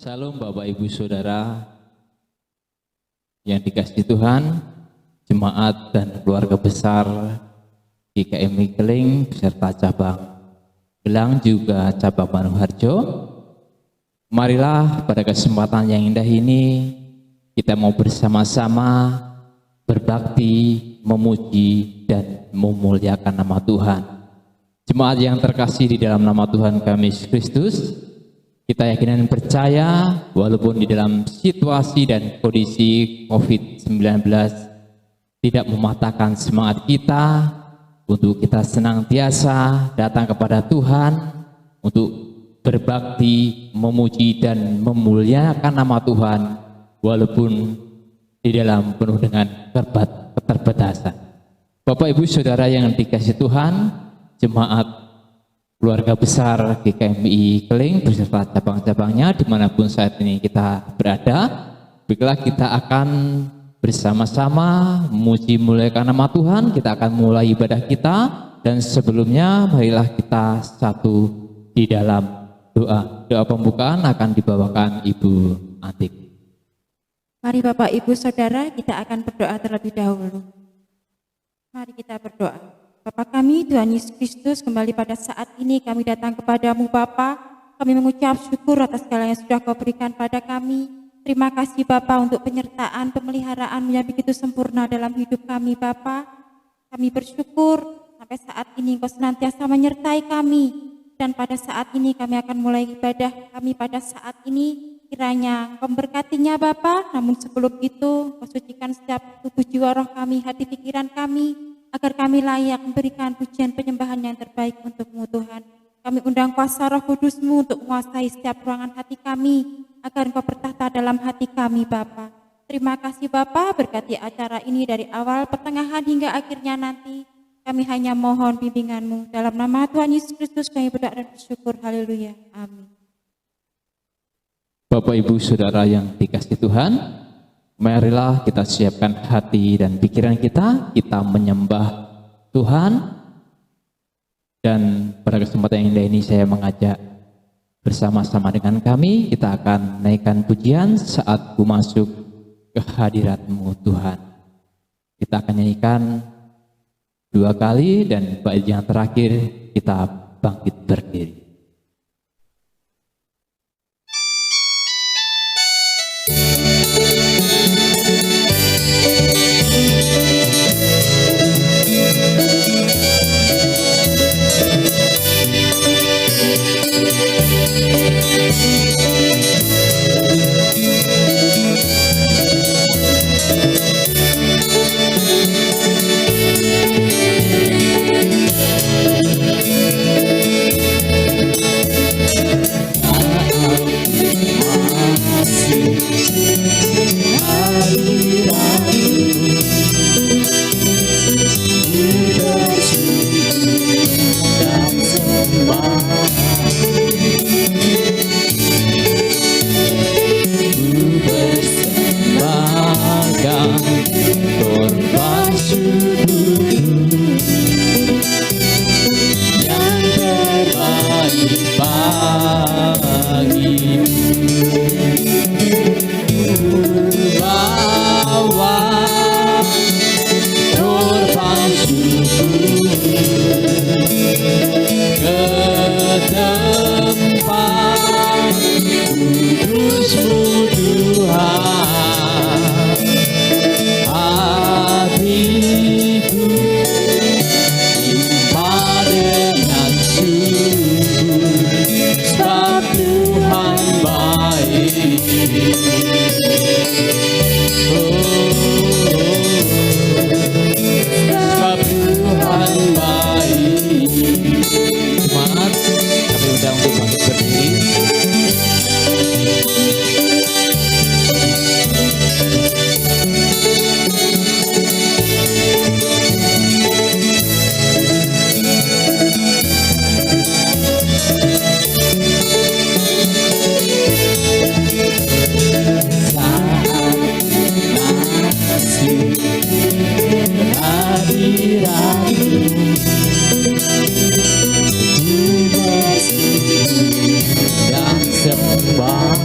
Salam Bapak Ibu Saudara yang dikasihi Tuhan, jemaat dan keluarga besar GKMI Keling beserta cabang Gelang juga cabang Manoharjo. Marilah pada kesempatan yang indah ini kita mau bersama-sama berbakti, memuji dan memuliakan nama Tuhan. Jemaat yang terkasih di dalam nama Tuhan kami Yesus Kristus, kita yakin dan percaya walaupun di dalam situasi dan kondisi COVID-19 tidak mematahkan semangat kita untuk kita senantiasa datang kepada Tuhan untuk berbakti, memuji dan memuliakan nama Tuhan walaupun di dalam penuh dengan keterbatasan. Bapak Ibu Saudara yang dikasihi Tuhan, jemaat keluarga besar GKMI Keling beserta cabang-cabangnya dimanapun saat ini kita berada, baiklah kita akan bersama-sama memuji memuliakan nama Tuhan. Kita akan mulai ibadah kita, dan sebelumnya marilah kita satu di dalam doa. Doa pembukaan akan dibawakan Ibu Antik. Mari Bapak Ibu Saudara, kita akan berdoa terlebih dahulu. Mari kita berdoa. Bapa kami, Tuhan Yesus Kristus, kembali pada saat ini kami datang kepadamu Bapa. Kami mengucap syukur atas segala yang sudah Kau berikan pada kami. Terima kasih Bapa untuk penyertaan, pemeliharaan yang begitu sempurna dalam hidup kami Bapa. Kami bersyukur sampai saat ini Engkau senantiasa menyertai kami. Dan pada saat ini kami akan mulai ibadah kami pada saat ini. Kiranya Engkau memberkatinya Bapa, namun sebelum itu Kau sucikan setiap tubuh jiwa roh kami, hati pikiran kami, agar kami layak memberikan pujian penyembahan yang terbaik untuk-Mu Tuhan. Kami undang kuasa Roh Kudus-Mu untuk menguasai setiap ruangan hati kami, agar Engkau bertahta dalam hati kami Bapa. Terima kasih Bapa, berkati acara ini dari awal, pertengahan hingga akhirnya nanti. Kami hanya mohon bimbingan-Mu. Dalam nama Tuhan Yesus Kristus kami berdoa dan bersyukur. Haleluya. Amin. Bapak Ibu Saudara yang dikasihi Tuhan, marilah kita siapkan hati dan pikiran kita menyembah Tuhan. Dan pada kesempatan yang indah ini saya mengajak bersama-sama dengan kami, kita akan naikkan pujian Saat Ku Masuk ke Hadirat-Mu Tuhan. Kita akan nyanyikan 2 kali, dan bait yang terakhir kita bangkit berdiri. Dan sembah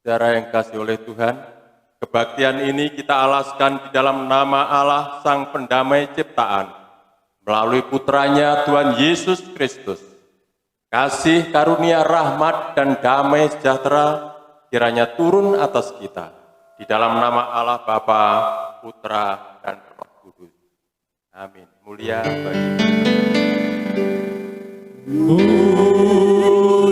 Saudara yang kasih oleh Tuhan, kebaktian ini kita alaskan di dalam nama Allah Sang Pendamai Ciptaan, melalui putranya Tuhan Yesus Kristus. Kasih karunia rahmat dan damai sejahtera kiranya turun atas kita, di dalam nama Allah Bapa, Putra, dan Roh Kudus. Amin. Mulia bagi mulia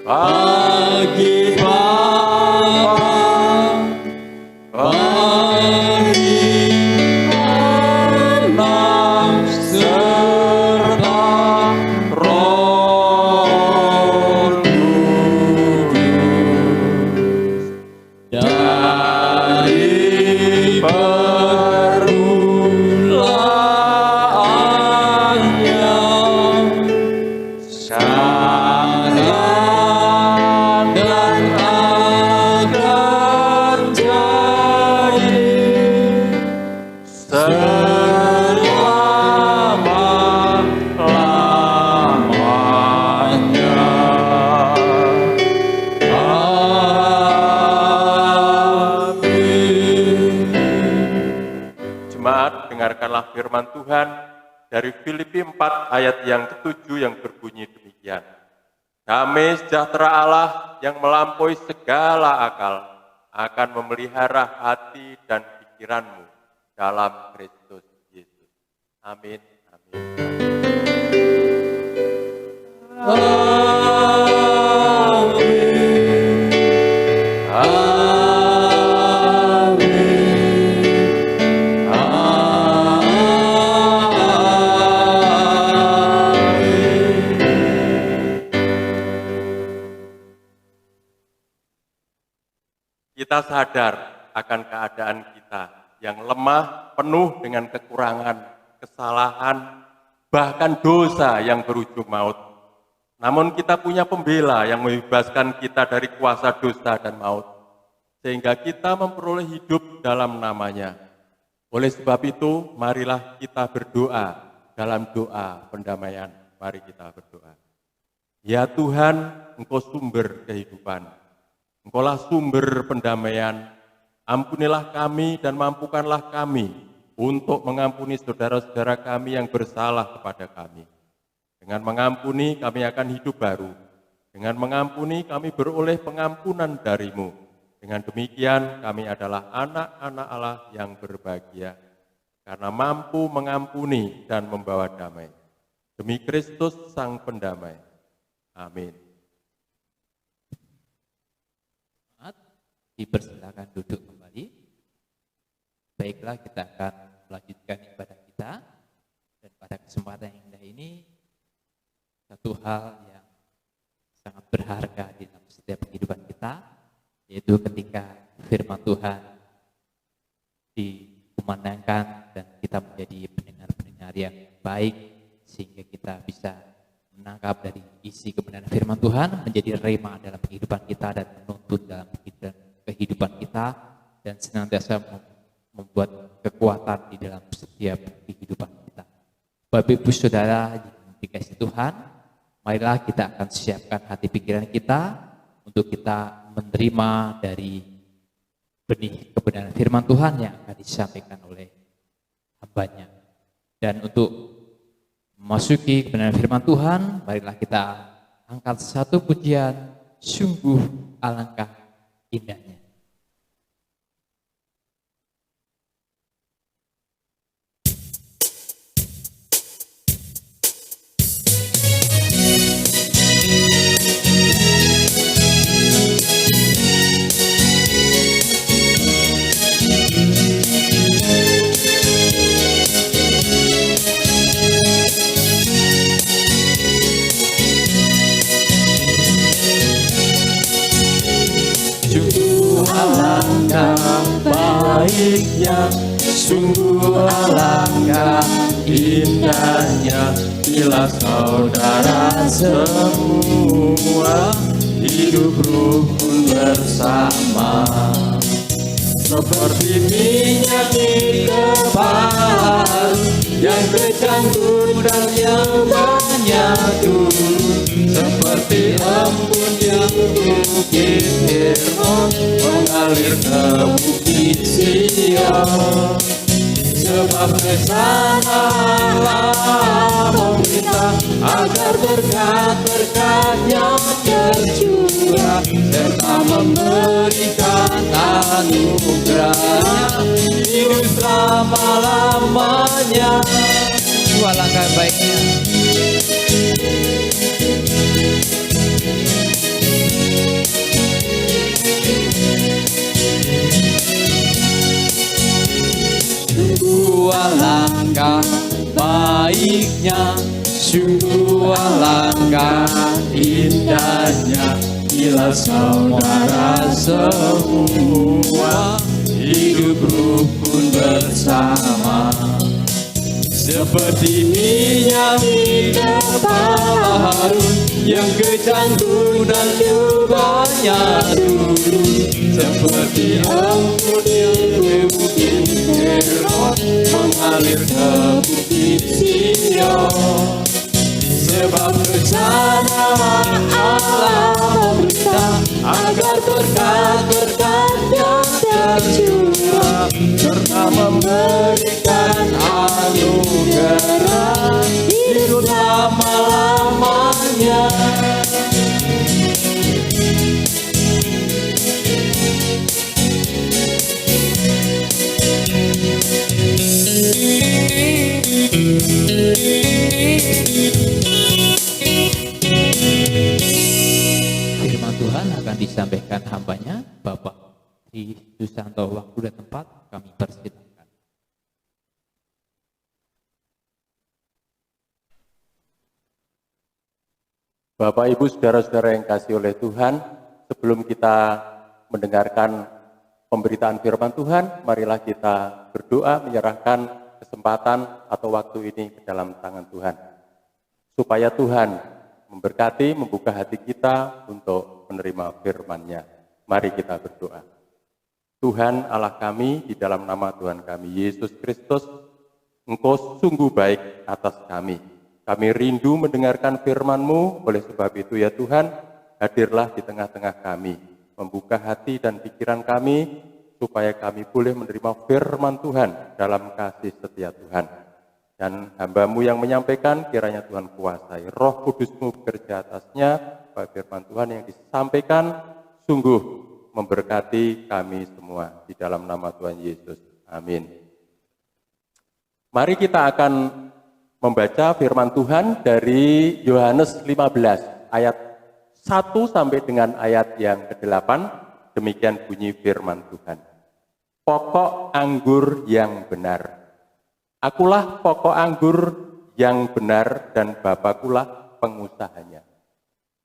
bagi Bapa, bagi Anak, serta Roh Kudus. Dari permulaannya sekarang dan akan jadi selama-lamanya. Amin. Jemaat, dengarkanlah firman Tuhan dari Filipi 4 ayat yang ke-7 yang berbunyi demikian. Damai sejahtera Allah yang melampaui segala akal akan memelihara hati dan pikiranmu dalam Kristus Yesus. Amin. Amin. Kita sadar akan keadaan kita yang lemah, penuh dengan kekurangan, kesalahan, bahkan dosa yang berujung maut. Namun kita punya pembela yang membebaskan kita dari kuasa dosa dan maut, sehingga kita memperoleh hidup dalam namanya. Oleh sebab itu, marilah kita berdoa dalam doa pendamaian. Mari kita berdoa. Ya Tuhan, Engkau sumber kehidupan. Engkaulah sumber pendamaian, ampunilah kami dan mampukanlah kami untuk mengampuni saudara-saudara kami yang bersalah kepada kami. Dengan mengampuni kami akan hidup baru, dengan mengampuni kami beroleh pengampunan dari-Mu. Dengan demikian kami adalah anak-anak Allah yang berbahagia, karena mampu mengampuni dan membawa damai. Demi Kristus Sang Pendamai. Amin. Dipersilakan duduk kembali. Baiklah, kita akan melanjutkan ibadah kita. Dan pada kesempatan yang indah ini, satu hal yang sangat berharga di dalam setiap kehidupan kita, yaitu ketika firman Tuhan dikumandangkan dan kita menjadi pendengar-pendengar yang baik, sehingga kita bisa menangkap dari isi kebenaran firman Tuhan menjadi rema dalam kehidupan kita dan menuntut dalam kehidupan kita, dan senantiasa membuat kekuatan di dalam setiap kehidupan kita. Bapak Ibu Saudara yang dikasihi Tuhan, marilah kita akan siapkan hati pikiran kita untuk kita menerima dari benih kebenaran firman Tuhan yang akan disampaikan oleh hamba-Nya. Dan untuk memasuki kebenaran firman Tuhan, marilah kita angkat satu pujian, sungguh alangkah indahnya. alangkah baiknya, sungguh alangkah indahnya, bila saudara semua hidup rukun bersama. Seperti minyak di kepala yang bercampur dan yang banyak turun, seperti embun yang bukit Hermon mengalir ke bukit Sion. Sebab kesanalah pemerintah agar berkat-berkatnya tercurah, serta memberikan anugerahnya hidup selama-lamanya. Alangkah baiknya. Sungguh alangkah baiknya, sungguh alangkah indahnya, bila saudara semua hidup rukun bersama. Seperti minyak di kepala Harun yang kecantum dan banyak turun, seperti embun yang bukit Hermon mengalir ke bukit Sion. Sebab rencana Allah memerintah agar berkat-berkatnya tercurah, serta memberikan anugerah hidup lama-lamanya. Firman Tuhan akan disampaikan hambanya, Bapak Tri Susanto. Waktu dan tempat kami persilakan. Bapak, Ibu, saudara-saudara yang kasih oleh Tuhan, sebelum kita mendengarkan pemberitaan firman Tuhan, marilah kita berdoa menyerahkan kesempatan atau waktu ini ke dalam tangan Tuhan. Supaya Tuhan memberkati, membuka hati kita untuk menerima firman-Nya. Mari kita berdoa. Tuhan Allah kami, di dalam nama Tuhan kami Yesus Kristus, Engkau sungguh baik atas kami. Kami rindu mendengarkan firman-Mu, oleh sebab itu ya Tuhan, hadirlah di tengah-tengah kami, membuka hati dan pikiran kami, supaya kami boleh menerima firman Tuhan dalam kasih setia Tuhan. Dan hamba-Mu yang menyampaikan, kiranya Tuhan kuasai, Roh Kudus-Mu bekerja atasnya, supaya firman Tuhan yang disampaikan sungguh memberkati kami semua, di dalam nama Tuhan Yesus. Amin. Mari kita akan membaca firman Tuhan dari Yohanes 15 ayat 1 sampai dengan ayat yang ke-8. Demikian bunyi firman Tuhan. Pokok anggur yang benar. Akulah pokok anggur yang benar dan Bapakulah pengusahanya.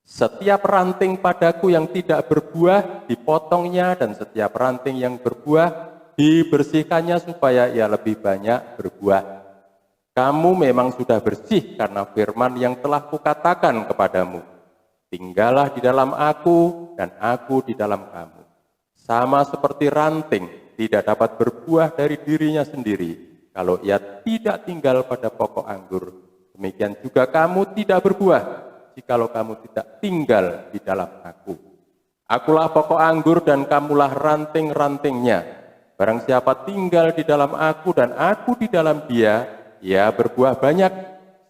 Setiap ranting padaku yang tidak berbuah dipotongnya, dan setiap ranting yang berbuah dibersihkannya supaya ia lebih banyak berbuah. Kamu memang sudah bersih karena firman yang telah kukatakan kepadamu. Tinggallah di dalam aku dan aku di dalam kamu. Sama seperti ranting tidak dapat berbuah dari dirinya sendiri kalau ia tidak tinggal pada pokok anggur. Demikian juga kamu tidak berbuah jikalau kamu tidak tinggal di dalam aku. Akulah pokok anggur dan kamulah ranting-rantingnya. Barang siapa tinggal di dalam aku dan aku di dalam dia, ia berbuah banyak,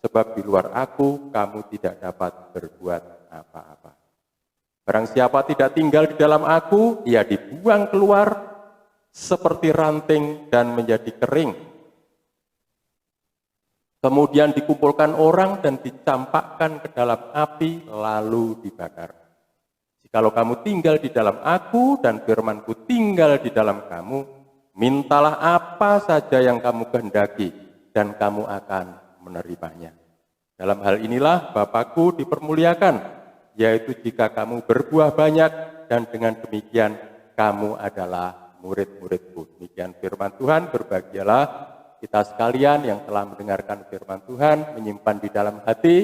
sebab di luar aku kamu tidak dapat berbuat apa-apa. Barang siapa tidak tinggal di dalam aku, ia dibuang keluar seperti ranting dan menjadi kering. Kemudian dikumpulkan orang dan dicampakkan ke dalam api, lalu dibakar. Jikalau kamu tinggal di dalam aku dan firmanku tinggal di dalam kamu, mintalah apa saja yang kamu kehendaki, dan kamu akan menerimanya. Dalam hal inilah Bapakku dipermuliakan, yaitu jika kamu berbuah banyak, dan dengan demikian kamu adalah murid-muridku. Demikian firman Tuhan, berbahagialah kita sekalian yang telah mendengarkan firman Tuhan, menyimpan di dalam hati,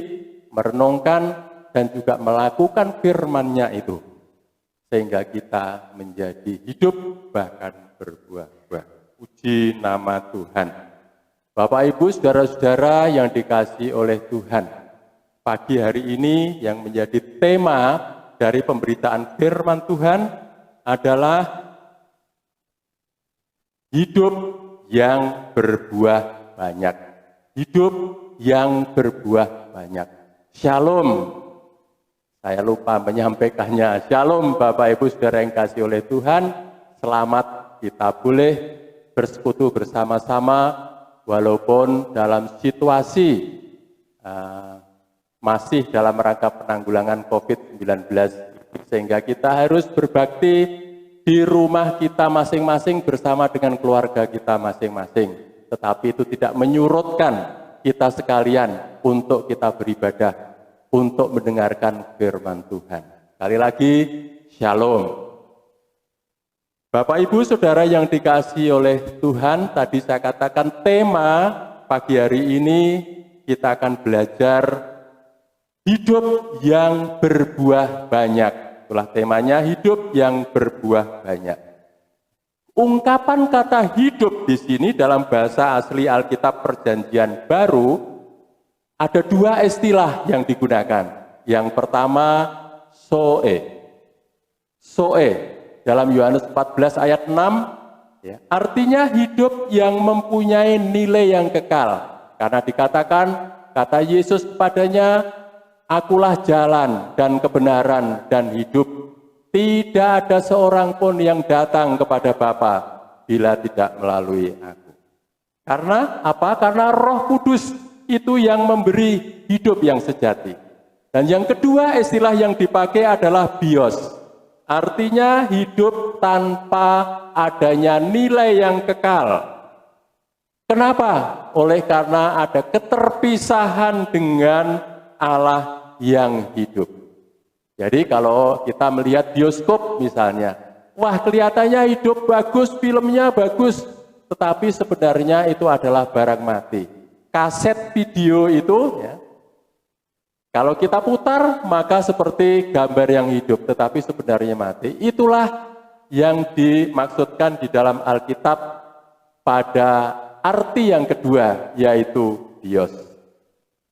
merenungkan, dan juga melakukan firman-Nya itu. Sehingga kita menjadi hidup bahkan berbuah-buah. Puji nama Tuhan. Bapak, Ibu, saudara-saudara yang dikasihi oleh Tuhan, pagi hari ini yang menjadi tema dari pemberitaan firman Tuhan adalah hidup yang berbuah banyak. Hidup yang berbuah banyak. Shalom. Saya lupa menyampaikannya. Shalom Bapak Ibu Saudara yang kasih oleh Tuhan. Selamat kita boleh bersekutu bersama-sama walaupun dalam situasi masih dalam rangka penanggulangan COVID-19. Sehingga kita harus berbakti di rumah kita masing-masing bersama dengan keluarga kita masing-masing. Tetapi itu tidak menyurutkan kita sekalian untuk kita beribadah, untuk mendengarkan firman Tuhan. Sekali lagi, shalom. Bapak, Ibu, Saudara yang dikasihi oleh Tuhan, tadi saya katakan tema pagi hari ini kita akan belajar hidup yang berbuah banyak. Itulah temanya, hidup yang berbuah banyak. Ungkapan kata hidup di sini dalam bahasa asli Alkitab Perjanjian Baru ada dua istilah yang digunakan. Yang pertama, zoe. Zoe dalam Yohanes 14 ayat 6, ya, artinya hidup yang mempunyai nilai yang kekal. Karena dikatakan, kata Yesus kepadanya, akulah jalan dan kebenaran dan hidup. Tidak ada seorang pun yang datang kepada Bapa bila tidak melalui aku. Karena apa? Karena Roh Kudus itu yang memberi hidup yang sejati. Dan yang kedua istilah yang dipakai adalah bios. Artinya hidup tanpa adanya nilai yang kekal. Kenapa? Oleh karena ada keterpisahan dengan Allah yang hidup. Jadi kalau kita melihat bioskop misalnya, wah kelihatannya hidup bagus, filmnya bagus, tetapi sebenarnya itu adalah barang mati. Kaset video itu, ya, kalau kita putar maka seperti gambar yang hidup, tetapi sebenarnya mati. Itulah yang dimaksudkan di dalam Alkitab pada arti yang kedua, yaitu bios.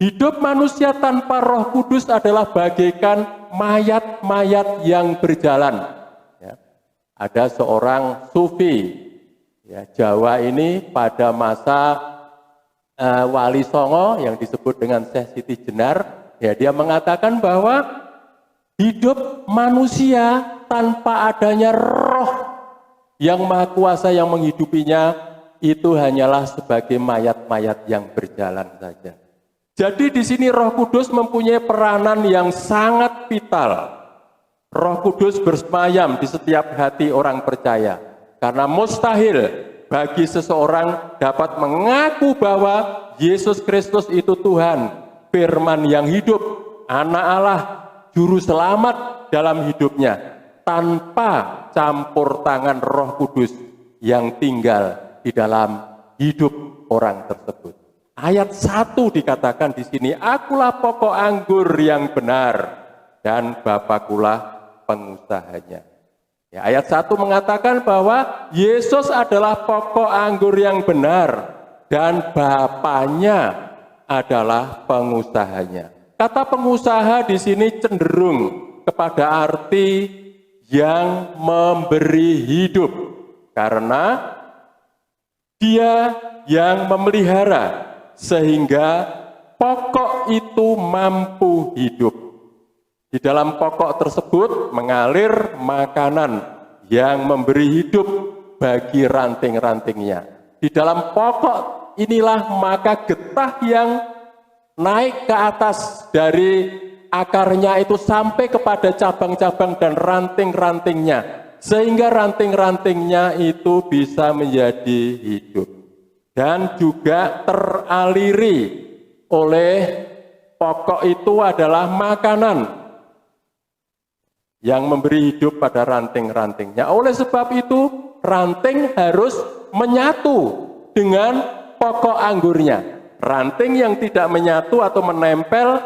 Hidup manusia tanpa Roh Kudus adalah bagaikan mayat-mayat yang berjalan. Ya. Ada seorang sufi, ya, Jawa ini pada masa Wali Songo yang disebut dengan Syekh Siti Jenar, ya, dia mengatakan bahwa hidup manusia tanpa adanya Roh yang Maha Kuasa yang menghidupinya itu hanyalah sebagai mayat-mayat yang berjalan saja. Jadi di sini Roh Kudus mempunyai peranan yang sangat vital. Roh Kudus bersemayam di setiap hati orang percaya. Karena mustahil bagi seseorang dapat mengaku bahwa Yesus Kristus itu Tuhan, firman yang hidup, anak Allah, juru selamat dalam hidupnya, tanpa campur tangan Roh Kudus yang tinggal di dalam hidup orang tersebut. Ayat 1 dikatakan di sini, akulah pokok anggur yang benar dan Bapakulah pengusahanya. Ya, ayat 1 mengatakan bahwa Yesus adalah pokok anggur yang benar dan Bapaknya adalah pengusahanya. Kata pengusaha di sini cenderung kepada arti yang memberi hidup, karena Dia yang memelihara sehingga pokok itu mampu hidup. Di dalam pokok tersebut mengalir makanan yang memberi hidup bagi ranting-rantingnya. Di dalam pokok inilah maka getah yang naik ke atas dari akarnya itu sampai kepada cabang-cabang dan ranting-rantingnya, sehingga ranting-rantingnya itu bisa menjadi hidup dan juga teraliri oleh pokok itu adalah makanan. yang memberi hidup pada ranting-rantingnya. Oleh sebab itu, ranting harus menyatu dengan pokok anggurnya. Ranting yang tidak menyatu atau menempel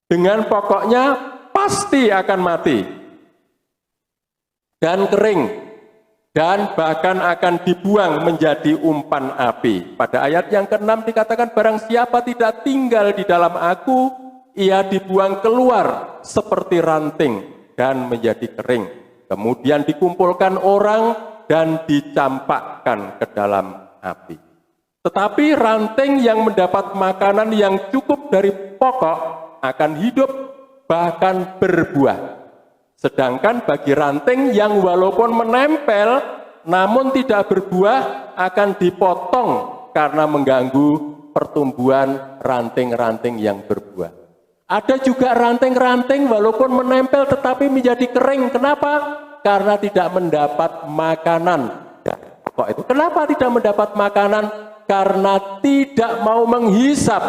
dengan pokoknya pasti akan mati dan kering, dan bahkan akan dibuang menjadi umpan api. Pada ayat yang ke-6 dikatakan, barang siapa tidak tinggal di dalam aku, ia dibuang keluar seperti ranting dan menjadi kering. Kemudian dikumpulkan orang dan dicampakkan ke dalam api. Tetapi ranting yang mendapat makanan yang cukup dari pokok akan hidup bahkan berbuah. Sedangkan bagi ranting yang walaupun menempel namun tidak berbuah akan dipotong karena mengganggu pertumbuhan ranting-ranting yang berbuah. Ada juga ranting-ranting walaupun menempel tetapi menjadi kering. Kenapa? Karena tidak mendapat makanan. Kok itu? Kenapa tidak mendapat makanan? Karena tidak mau menghisap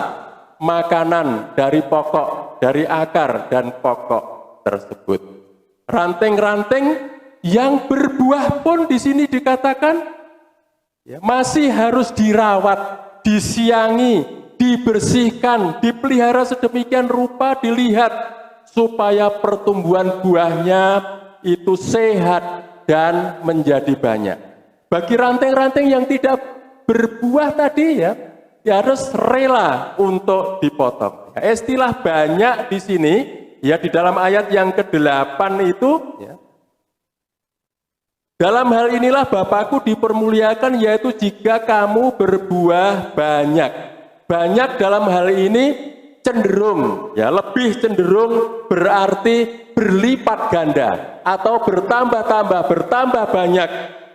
makanan dari pokok, dari akar dan pokok tersebut. Ranting-ranting yang berbuah pun di sini dikatakan ya, masih harus dirawat, disiangi, dibersihkan, dipelihara sedemikian rupa, dilihat supaya pertumbuhan buahnya itu sehat dan menjadi banyak. Bagi ranting-ranting yang tidak berbuah tadi ya harus rela untuk dipotong. Ya, istilah banyak di sini ya di dalam ayat yang ke-8 itu ya. Dalam hal inilah Bapakku dipermuliakan, yaitu jika kamu berbuah banyak. Banyak dalam hal ini cenderung, ya lebih cenderung berarti berlipat ganda atau bertambah banyak,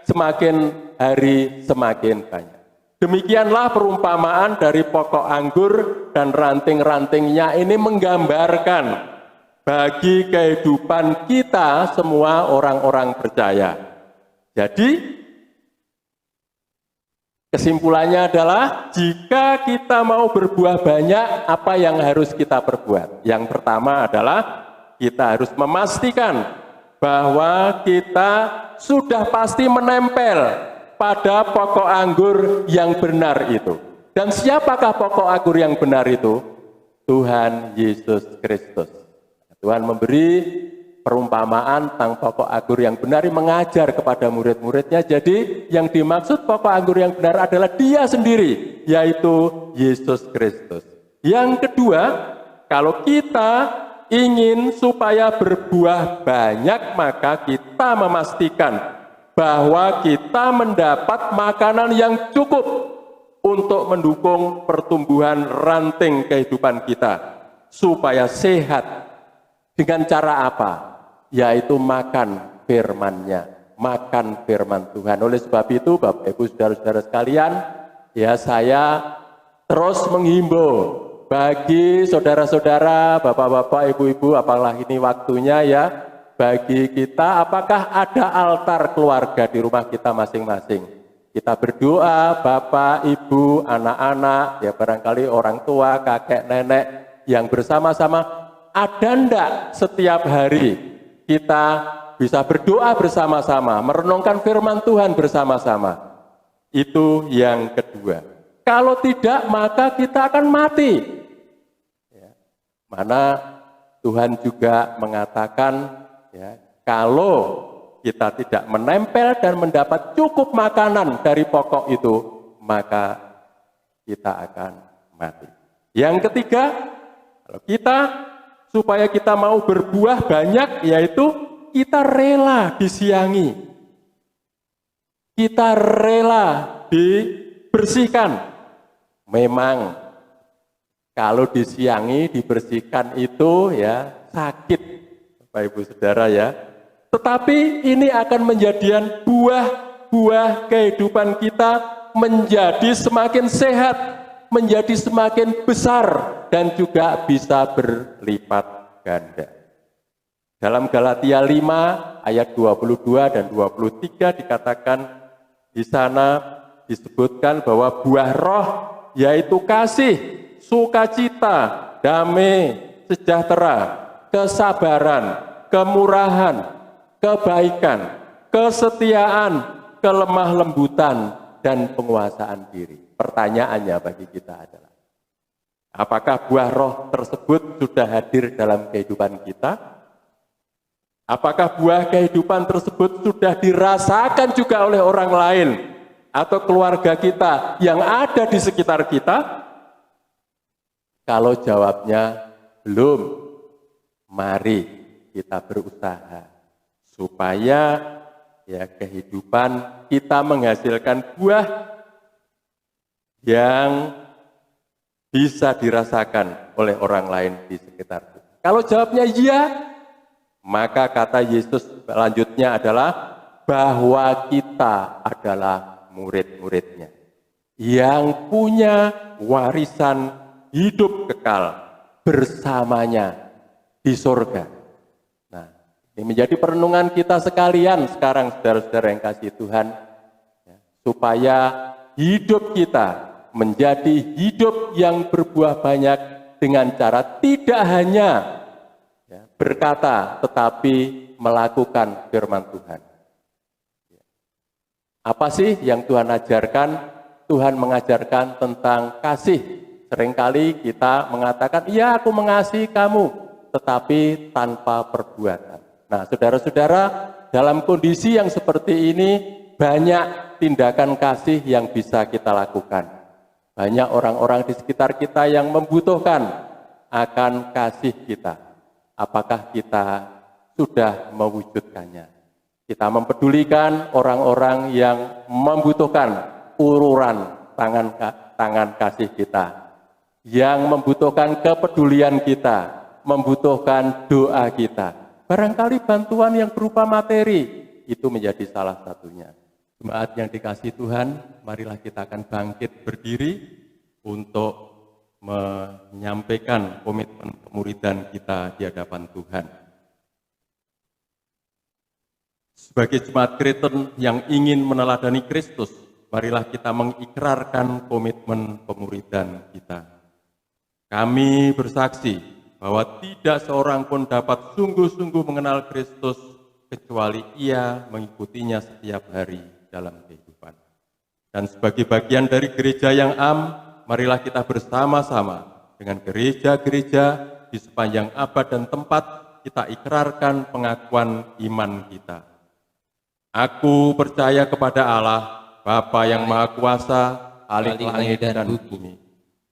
semakin hari semakin banyak. Demikianlah perumpamaan dari pokok anggur dan ranting-rantingnya ini menggambarkan bagi kehidupan kita semua orang-orang percaya. Jadi kesimpulannya adalah jika kita mau berbuah banyak, apa yang harus kita perbuat? Yang pertama adalah kita harus memastikan bahwa kita sudah pasti menempel pada pokok anggur yang benar itu. Dan siapakah pokok anggur yang benar itu? Tuhan Yesus Kristus. Tuhan memberi perumpamaan tentang pokok anggur yang benar, mengajar kepada murid-muridnya. Jadi yang dimaksud pokok anggur yang benar adalah Dia sendiri, yaitu Yesus Kristus. Yang kedua, kalau kita ingin supaya berbuah banyak, maka kita memastikan bahwa kita mendapat makanan yang cukup untuk mendukung pertumbuhan ranting kehidupan kita supaya sehat. Dengan cara apa? Yaitu makan firman-Nya, makan firman Tuhan. Oleh sebab itu, Bapak Ibu saudara-saudara sekalian, ya saya terus menghimbau bagi saudara-saudara, bapak-bapak, ibu-ibu, apalah ini waktunya ya, bagi kita, apakah ada altar keluarga di rumah kita masing-masing? Kita berdoa, bapak, ibu, anak-anak, ya barangkali orang tua, kakek, nenek, yang bersama-sama. Ada enggak setiap hari kita bisa berdoa bersama-sama, merenungkan firman Tuhan bersama-sama? Itu yang kedua. Kalau tidak, maka kita akan mati. Ya. Mana Tuhan juga mengatakan, ya, kalau kita tidak menempel dan mendapat cukup makanan dari pokok itu, maka kita akan mati. Yang ketiga, kalau kita supaya kita mau berbuah banyak, yaitu kita rela disiangi, kita rela dibersihkan. Memang kalau disiangi, dibersihkan itu ya sakit, Bapak Ibu Saudara ya. Tetapi ini akan menjadikan buah-buah kehidupan kita menjadi semakin sehat, menjadi semakin besar, dan juga bisa berlipat ganda. Dalam Galatia 5 ayat 22 dan 23 dikatakan di sana disebutkan bahwa buah roh yaitu kasih, sukacita, damai, sejahtera, kesabaran, kemurahan, kebaikan, kesetiaan, kelemah lembutan, dan penguasaan diri. Pertanyaannya bagi kita adalah, apakah buah roh tersebut sudah hadir dalam kehidupan kita? Apakah buah kehidupan tersebut sudah dirasakan juga oleh orang lain atau keluarga kita yang ada di sekitar kita? Kalau jawabnya belum, mari kita berusaha supaya kehidupan kita menghasilkan buah yang bisa dirasakan oleh orang lain di sekitar kita. Kalau jawabnya iya, maka kata Yesus selanjutnya adalah bahwa kita adalah murid-muridnya yang punya warisan hidup kekal bersamanya di surga. Nah, ini menjadi perenungan kita sekalian sekarang, saudara-saudara yang kasih Tuhan, supaya hidup kita menjadi hidup yang berbuah banyak dengan cara tidak hanya berkata, tetapi melakukan firman Tuhan. Apa sih yang Tuhan ajarkan? Tuhan mengajarkan tentang kasih. Seringkali kita mengatakan, iya aku mengasihi kamu, tetapi tanpa perbuatan. Nah, saudara-saudara, dalam kondisi yang seperti ini, banyak tindakan kasih yang bisa kita lakukan. Banyak orang-orang di sekitar kita yang membutuhkan akan kasih kita. Apakah kita sudah mewujudkannya? Kita mempedulikan orang-orang yang membutuhkan uluran tangan kasih kita, yang membutuhkan kepedulian kita, membutuhkan doa kita. Barangkali bantuan yang berupa materi, itu menjadi salah satunya. Jemaat yang dikasihi Tuhan, marilah kita akan bangkit berdiri untuk menyampaikan komitmen pemuridan kita di hadapan Tuhan. Sebagai jemaat Kristen yang ingin meneladani Kristus, marilah kita mengikrarkan komitmen pemuridan kita. Kami bersaksi bahwa tidak seorang pun dapat sungguh-sungguh mengenal Kristus kecuali ia mengikutinya setiap hari dalam kehidupan. Dan sebagai bagian dari gereja yang marilah kita bersama-sama dengan gereja-gereja di sepanjang abad dan tempat kita ikrarkan pengakuan iman kita. Aku percaya kepada Allah, Bapa yang Maha Kuasa, Khalik langit dan bumi,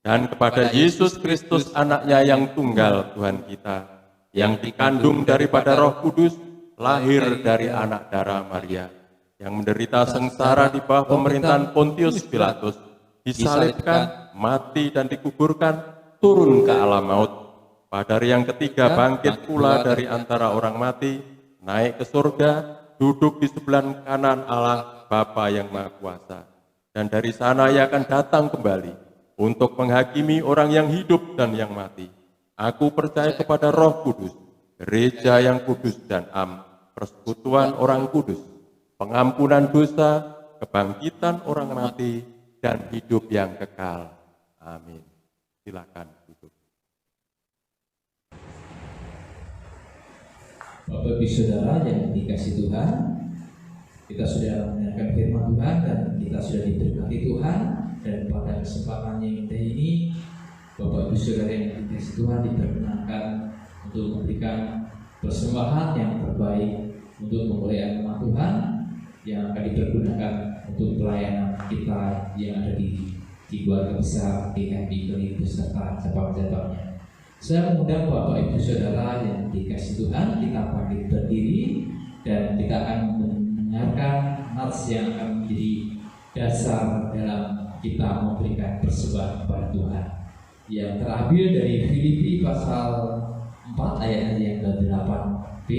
dan kepada Yesus Kristus anaknya yang tunggal Tuhan kita, yang dikandung daripada Roh Kudus, lahir dari anak darah Maria, yang menderita sengsara di bawah pemerintahan Pontius Pilatus, disalibkan, mati dan dikuburkan, turun ke alam maut. Pada hari yang ketiga bangkit pula dari antara orang mati, naik ke surga, duduk di sebelah kanan Allah Bapa yang Maha Kuasa. Dan dari sana ia akan datang kembali untuk menghakimi orang yang hidup dan yang mati. Aku percaya kepada Roh Kudus, gereja yang kudus dan persekutuan orang kudus, pengampunan dosa, kebangkitan orang mati, dan hidup yang kekal. Amin. Silakan duduk. Bapak Ibu Saudara yang dikasihi Tuhan, kita sudah mendengarkan firman Tuhan dan kita sudah diberkati Tuhan. Dan pada kesempatan yang indah ini, Bapak Ibu Saudara yang dikasihi Tuhan diperkenankan untuk memberikan persembahan yang terbaik untuk memuliakan nama Tuhan yang akan dipergunakan untuk pelayanan kita yang ada di keluarga besar GKI Kelih beserta cabang-cabangnya. Saya mengundang Bapak Ibu Saudara yang dikasihi Tuhan, kita bangkit berdiri dan kita akan mendengarkan nats yang akan menjadi dasar dalam kita memberikan persembahan kepada Tuhan, yang terambil dari Filipi pasal 4 ayat yang ke-8b.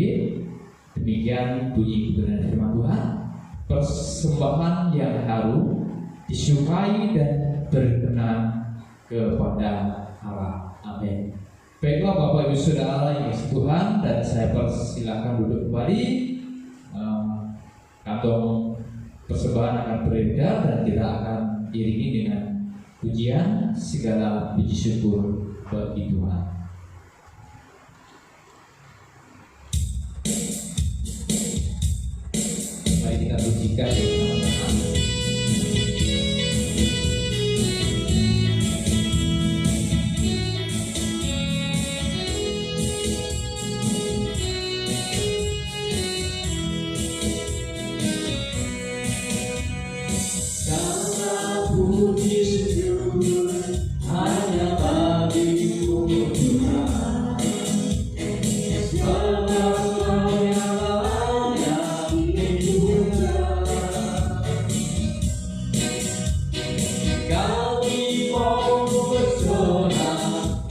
Demikian bunyi kebenaran firman Tuhan. Persembahan yang harum, disukai dan berkenan kepada Allah. Amin. Baiklah Bapak Ibu Saudara yang dikasihi Tuhan, dan saya persilakan duduk kembali. Kantong persembahan akan beredar dan kita akan iringi dengan pujian segala puji syukur bagi Tuhan. puji syukur hanya bagimu Tuhan. Sebab Kau yang layak dipuja. Kami mau bersorak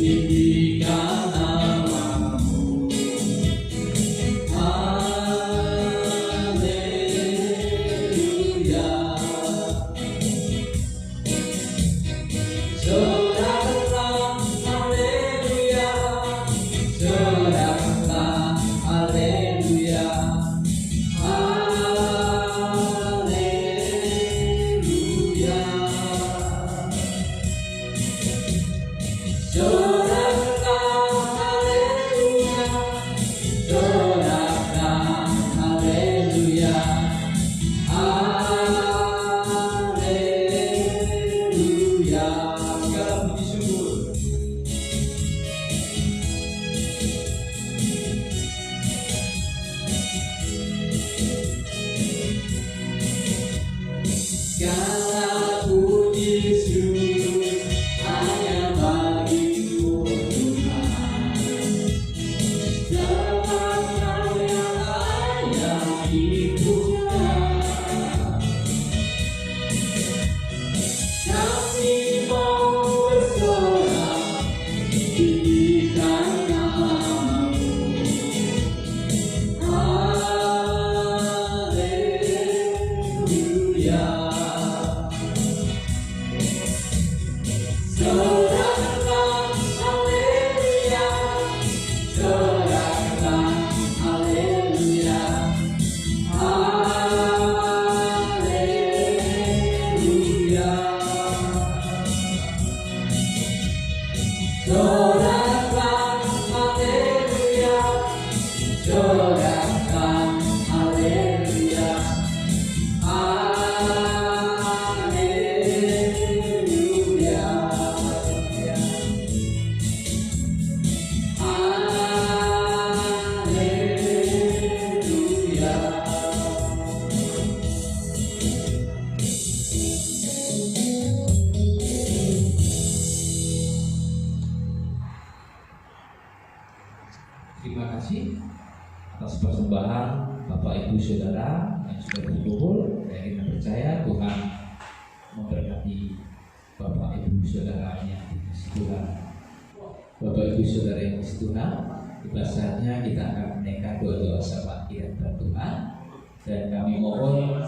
tinggikan nama-Mu. Haleluya. Soraklah haleluya, soraklah haleluya, haleluya. Soraklah haleluya, soraklah haleluya, haleluya. Segala puji syukur. Segala puji syukur hanya bagimu Tuhan. Sebab Kau yang layak dipuja. Kami mau bersorak tinggikan nama-Mu. Haleluya. Soraklah haleluya, soraklah haleluya, haleluya. Soraklah haleluya, soraklah haleluya, Terima kasih atas persembahan Bapak Ibu Saudara yang sudah berkumpul. Saya kita percaya Tuhan memberkati Bapak Ibu Saudara yang dikasihi Tuhan. Bapak Ibu Saudara yang dikasihi Tuhan, tiba saatnya kita akan menaikkan doa-doa syafaat kehadirat Tuhan, dan kami mohon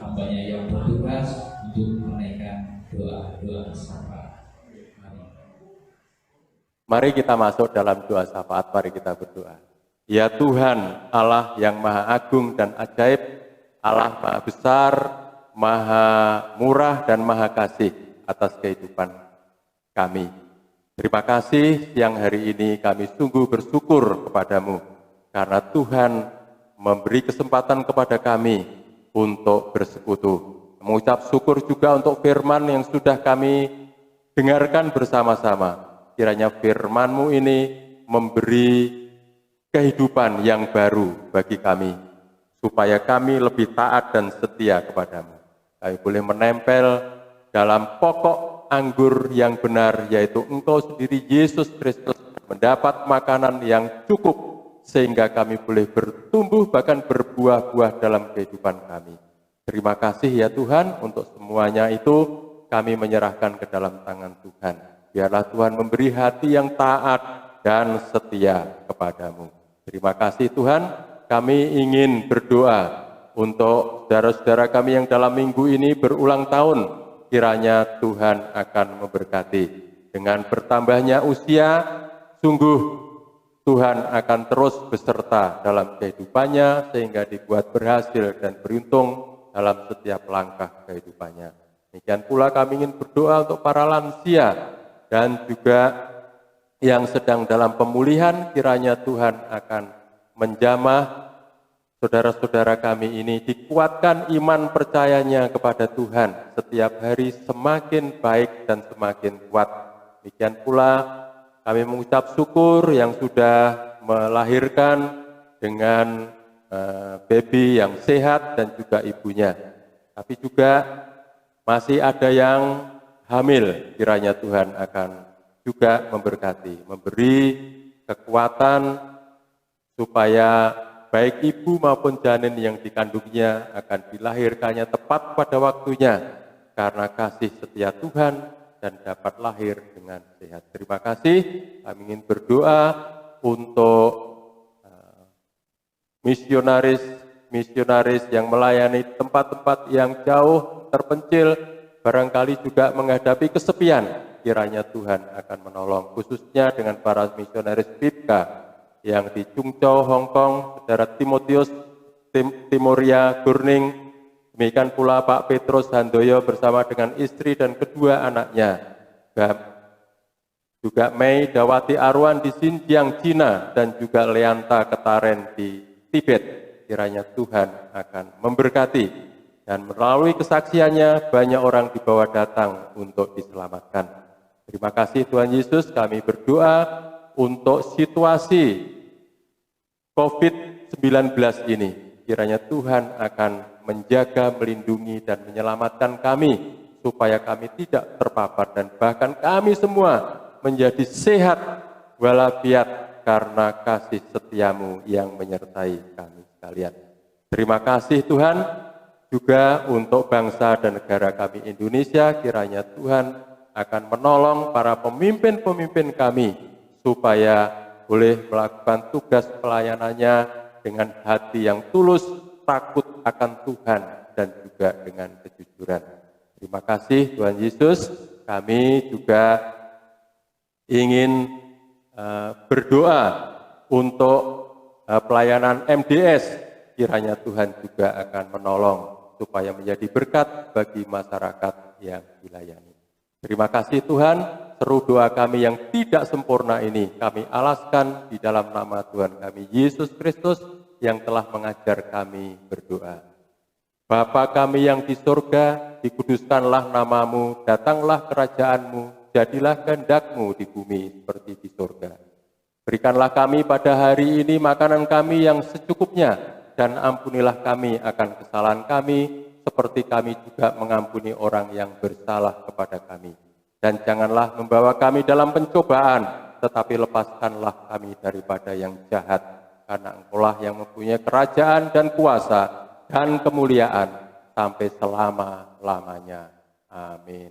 hambanya yang bertugas untuk menaikkan doa-doa syafaat. Mari kita masuk dalam doa syafaat, mari kita berdoa. Ya Tuhan, Allah yang maha agung dan ajaib, Allah maha besar, maha murah dan maha kasih atas kehidupan kami. Terima kasih siang hari ini kami sungguh bersyukur kepadamu, karena Tuhan memberi kesempatan kepada kami untuk bersekutu. Mengucap syukur juga untuk firman yang sudah kami dengarkan bersama-sama. Kiranya firman-Mu ini memberi kehidupan yang baru bagi kami, supaya kami lebih taat dan setia kepadamu. Kami boleh menempel dalam pokok anggur yang benar, yaitu Engkau sendiri Yesus Kristus, mendapat makanan yang cukup, sehingga kami boleh bertumbuh bahkan berbuah-buah dalam kehidupan kami. Terima kasih ya Tuhan, untuk semuanya itu kami menyerahkan ke dalam tangan Tuhan. Biarlah Tuhan memberi hati yang taat dan setia kepadamu. Terima kasih Tuhan, kami ingin berdoa untuk saudara-saudara kami yang dalam minggu ini berulang tahun. Kiranya Tuhan akan memberkati. Dengan bertambahnya usia, sungguh Tuhan akan terus beserta dalam kehidupannya, sehingga dibuat berhasil dan beruntung dalam setiap langkah kehidupannya. Demikian pula kami ingin berdoa untuk para lansia, dan juga yang sedang dalam pemulihan. Kiranya Tuhan akan menjamah saudara-saudara kami ini, dikuatkan iman percayanya kepada Tuhan, setiap hari semakin baik dan semakin kuat. Demikian pula kami mengucap syukur yang sudah melahirkan dengan baby yang sehat dan juga ibunya. Tapi juga Masih ada yang hamil, kiranya Tuhan akan juga memberkati, memberi kekuatan supaya baik ibu maupun janin yang dikandungnya akan dilahirkannya tepat pada waktunya karena kasih setia Tuhan dan dapat lahir dengan sehat. Terima kasih. Kami ingin berdoa untuk misionaris yang melayani tempat-tempat yang jauh terpencil, barangkali juga menghadapi kesepian. Kiranya Tuhan akan menolong, khususnya dengan para misionaris Pipka yang di Chungcheong, Hong Kong, saudara Timotius Timoria Gurning, demikian pula Pak Petrus Handoyo bersama dengan istri dan kedua anaknya. Juga Mei Dawati Arwan di Xinjiang, Cina, dan juga Leanta Ketaren di Tibet. Kiranya Tuhan akan memberkati, dan melalui kesaksiannya banyak orang dibawa datang untuk diselamatkan. Terima kasih Tuhan Yesus, kami berdoa untuk situasi COVID-19 ini. Kiranya Tuhan akan menjaga, melindungi, dan menyelamatkan kami, supaya kami tidak terpapar, dan bahkan kami semua menjadi sehat walafiat karena kasih setiamu yang menyertai kami sekalian. Terima kasih Tuhan, juga untuk bangsa dan negara kami Indonesia, kiranya Tuhan akan menolong para pemimpin-pemimpin kami supaya boleh melakukan tugas pelayanannya dengan hati yang tulus, takut akan Tuhan, dan juga dengan kejujuran. Terima kasih Tuhan Yesus. Kami juga ingin berdoa untuk pelayanan MDS. Kiranya Tuhan juga akan menolong supaya menjadi berkat bagi masyarakat yang dilayani. Terima kasih Tuhan, seru doa kami yang tidak sempurna ini kami alaskan di dalam nama Tuhan kami Yesus Kristus yang telah mengajar kami berdoa. Bapa kami yang di surga, dikuduskanlah namamu, datanglah kerajaanmu, jadilah kehendakmu di bumi seperti di surga. Berikanlah kami pada hari ini makanan kami yang secukupnya, dan ampunilah kami akan kesalahan kami, seperti kami juga mengampuni orang yang bersalah kepada kami. Dan janganlah membawa kami dalam pencobaan, tetapi lepaskanlah kami daripada yang jahat, karena Engkaulah yang mempunyai kerajaan dan kuasa dan kemuliaan sampai selama-lamanya. Amin.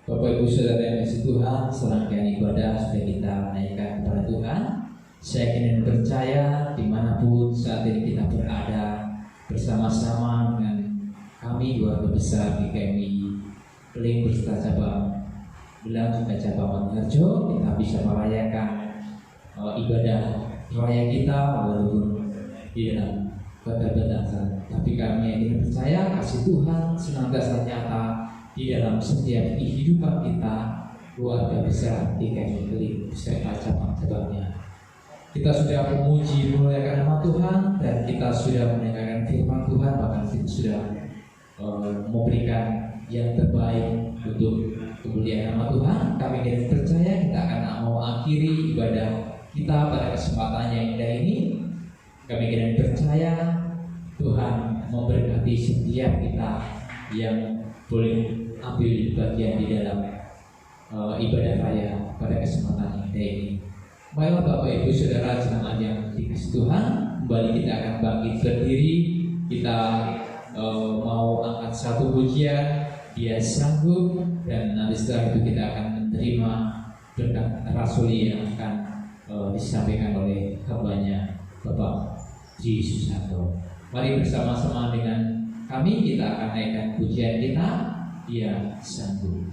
Bapak Ibu Saudara yang kasih Tuhan, serangkaian ibadah sudah kita naikkan kepada Tuhan. Saya ingin percaya dimanapun saat ini kita berada bersama-sama dengan kami keluarga besar GKMI Keling beserta cabang Belang juga cabang Mangunharjo, kita bisa merayakan ibadah raya kita walaupun di dalam keterbatasan. Tapi kami ingin percaya kasih Tuhan senantiasa nyata di dalam setiap kehidupan kita keluarga besar GKMI Keling beserta cabang-cabangnya. Kita sudah memuji memuliakan nama Tuhan, dan kita sudah mendengarkan firman Tuhan, bahkan kita sudah memberikan yang terbaik untuk kemuliaan nama Tuhan. Kami ingin percaya kita akan mau akhiri ibadah kita pada kesempatan yang indah ini. Kami ingin percaya Tuhan memberkati setiap kita yang boleh ambil bagian di dalam ibadah raya pada kesempatan yang indah ini. Baiklah Bapak Ibu Saudara jemaat yang dikasihi Tuhan, kembali kita akan bangkit berdiri. Kita mau angkat satu pujian, Dia Sanggup, dan nanti setelah itu kita akan menerima berkat rasuli yang akan disampaikan oleh hambanya Bapak Ji Susanto. Mari bersama-sama dengan kami kita akan naikkan pujian kita, Dia Sanggup.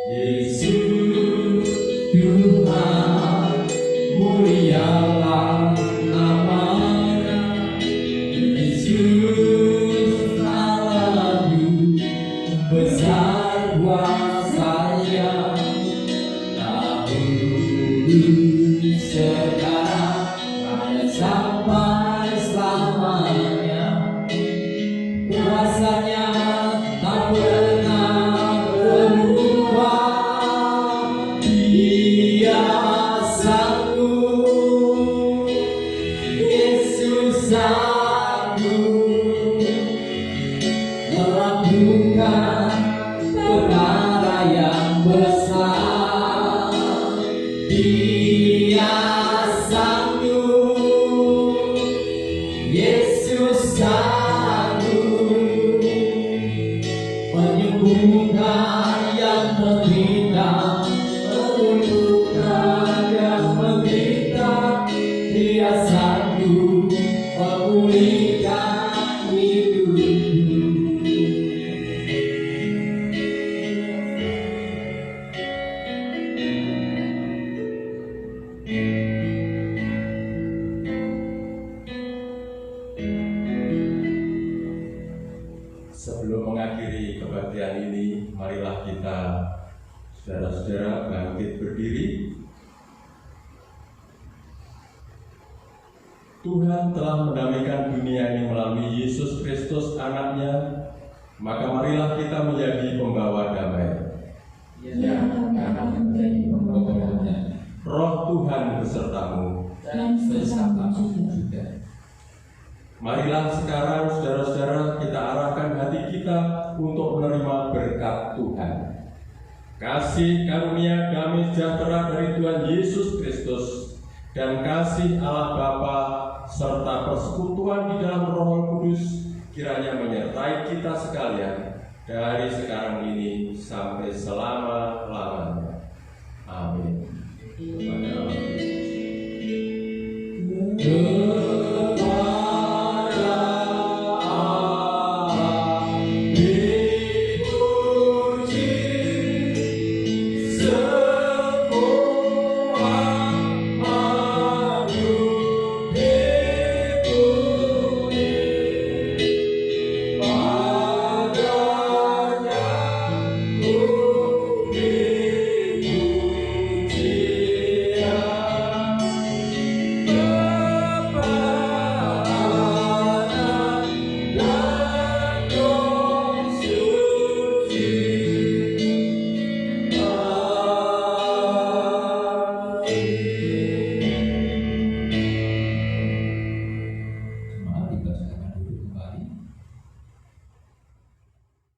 Yesus Tuhan, mulialah nama-Nya. Yesus Allahku, besar kuasa-Nya. Dahulu, sekarang, dan sampai selamanya. Kuasa-Nya tak pernah berubah. Dia sanggup, Yesus sanggup melakukan perkara yang besar. Dia sanggup, Yesus sanggup menyembuhkan yang menderita, menyembuhkan yang menderita. Dia sanggup memulihkan hidupku. Sebelum mengakhiri kebaktian ini, marilah kita, saudara-saudara, bangkit berdiri. Tuhan telah mendamaikan dunia ini melalui Yesus Kristus anaknya, maka marilah kita menjadi pembawa damai. Yang akan menjadi pembawanya Roh Tuhan besertamu. dan bersamamu juga. Marilah sekarang, saudara-saudara, kita arahkan hati kita untuk menerima berkat Tuhan. Kasih karunia damai sejahtera dari Tuhan Yesus Kristus dan kasih Allah Bapa serta persekutuan di dalam Roh Kudus kiranya menyertai kita sekalian dari sekarang ini sampai selama-lamanya.